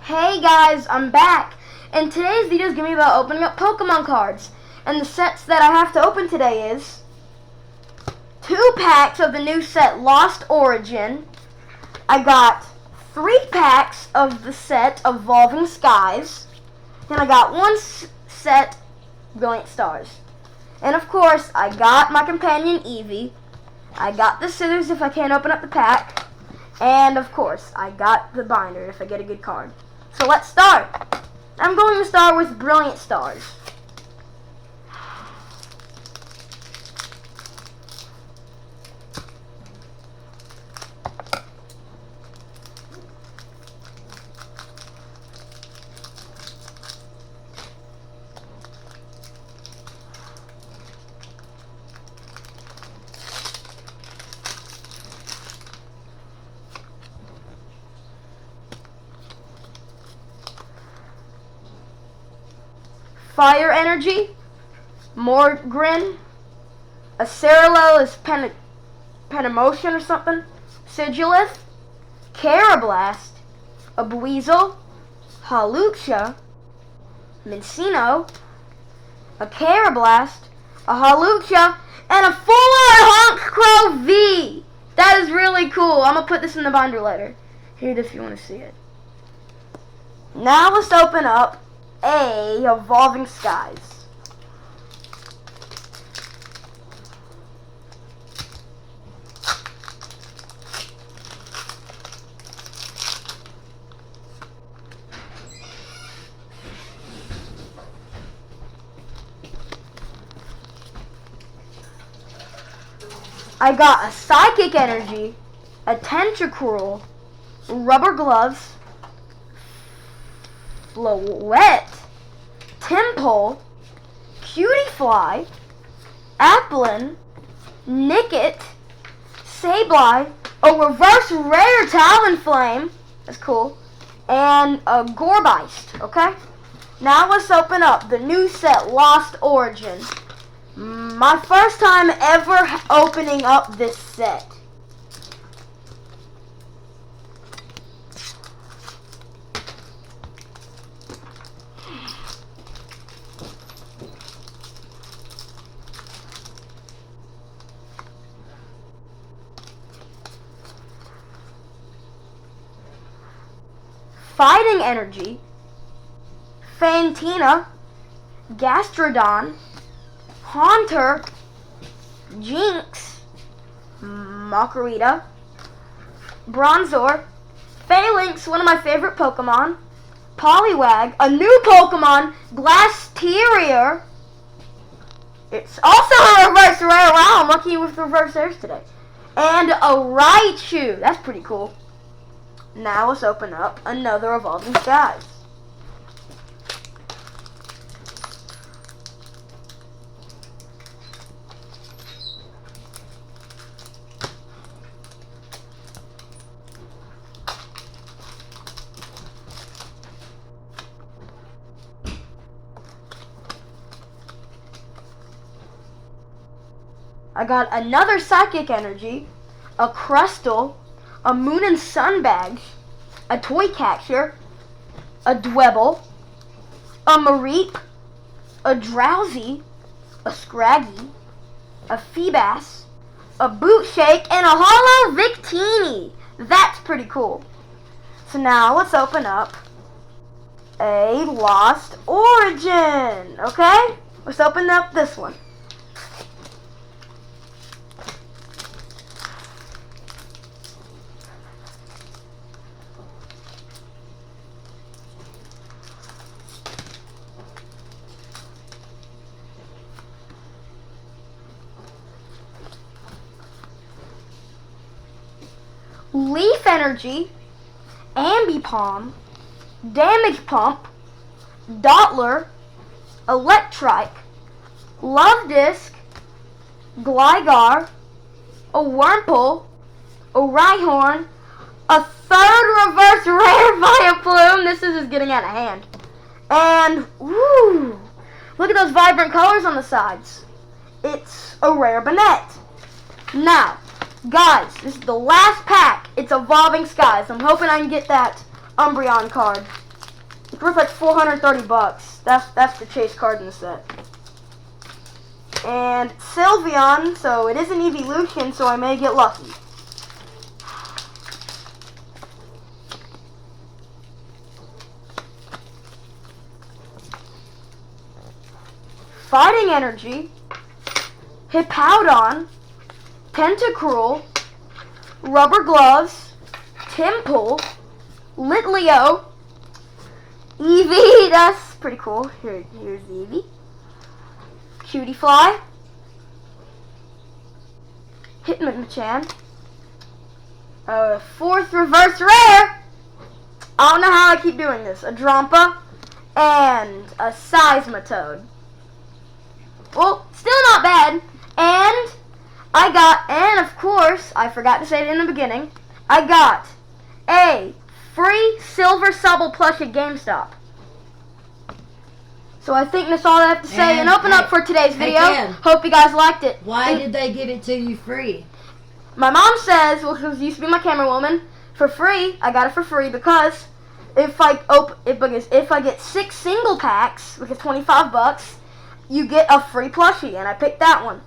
Hey guys, I'm back, and today's video is going to be about opening up Pokemon cards. And the sets that I have to open today is 2 packs of the new set Lost Origin. I got 3 packs of the set Evolving Skies, and I got 1 set Brilliant Stars. And of course, I got my companion Eevee. I got the scissors if I can't open up the pack. And of course, I got the binder if I get a good card. So let's start. I'm going to start with Brilliant Stars. Fire Energy, Morgrin, a Cerulil is Penimotion or something, Sigilith, Carablast, a Buizel, Hawlucha, Minccino, a Carablast, a Hawlucha, and a full-art Honchkrow V! That is really cool. I'm going to put this in the binder later. Here it is if you want to see it. Now let's open up a Evolving Skies. I got a Psychic Energy, a Tentacruel, Rubber Gloves, Floette, Tympole, Cutiefly, Applin, Nickit, Sableye, a reverse rare Talonflame, that's cool, and a Gourgeist, okay? Now let's open up the new set Lost Origin. My first time ever opening up this set. Fighting Energy, Fantina, Gastrodon, Haunter, Jinx, Makuhita, Bronzor, Phalanx, one of my favorite Pokemon, Poliwag, a new Pokemon, Glastrier. It's also a reverse rare. Wow, I'm lucky with reverse rares today. And a Raichu. That's pretty cool. Now let's open up another Evolving Skies. I got another Psychic Energy, a Crustle, a Moon and Sun Badge, a Toy Catcher, a Dwebble, a Mareep, a Drowsy, a Scraggy, a Feebas, a Bootshake, and a Holo Victini. That's pretty cool. So now let's open up a Lost Origin, okay? Let's open up this one. Leaf Energy, Ambipom, Damage Pump, Dottler, Electrike, Love Disc, Gligar, a Wurmple, a Rhyhorn, a third reverse rare Vileplume. This is just getting out of hand. And, woo, look at those vibrant colors on the sides. It's a rare Banette. Now, guys, this is the last pack. It's Evolving Skies. I'm hoping I can get that Umbreon card. It's worth like $430. That's the chase card in the set. And Sylveon, so it is an evolution, so I may get lucky. Fighting Energy, Hippowdon, Tentacruel, Rubber Gloves, Temple, Litleo, Eevee, that's pretty cool. Here's the Eevee. Cutiefly, Hitmonchan, fourth reverse rare. I don't know how I keep doing this. A Drampa and a Seismitoad. Well, still not bad. And of course, I forgot to say it in the beginning, I got a free Silver Sobble plush at GameStop. So I think that's all I have to say and open up for today's video. Hope you guys liked it. Why did they give it to you free? My mom says, well, she used to be my camera woman, for free. I got it for free because if I get 6 single packs, which is $25, you get a free plushie, and I picked that one.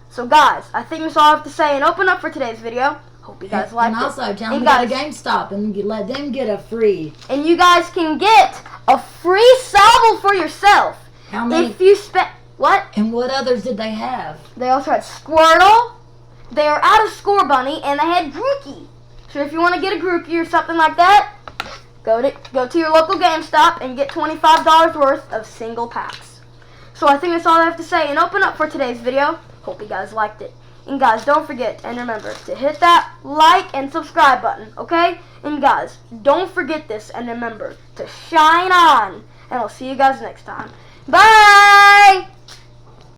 So guys, I think that's all I have to say and open up for today's video. Hope you guys liked it. And also, tell them to go to GameStop and let them get a free. And you guys can get a free Sobble for yourself. How many? If you spend, what? And what others did they have? They also had Squirtle. They are out of Score Bunny, and they had Grookey. So if you want to get a Grookey or something like that, go to your local GameStop and get $25 worth of single packs. So I think that's all I have to say and open up for today's video. Hope you guys liked it. And guys, don't forget and remember to hit that like and subscribe button, okay? And guys, don't forget this and remember to shine on. And I'll see you guys next time. Bye!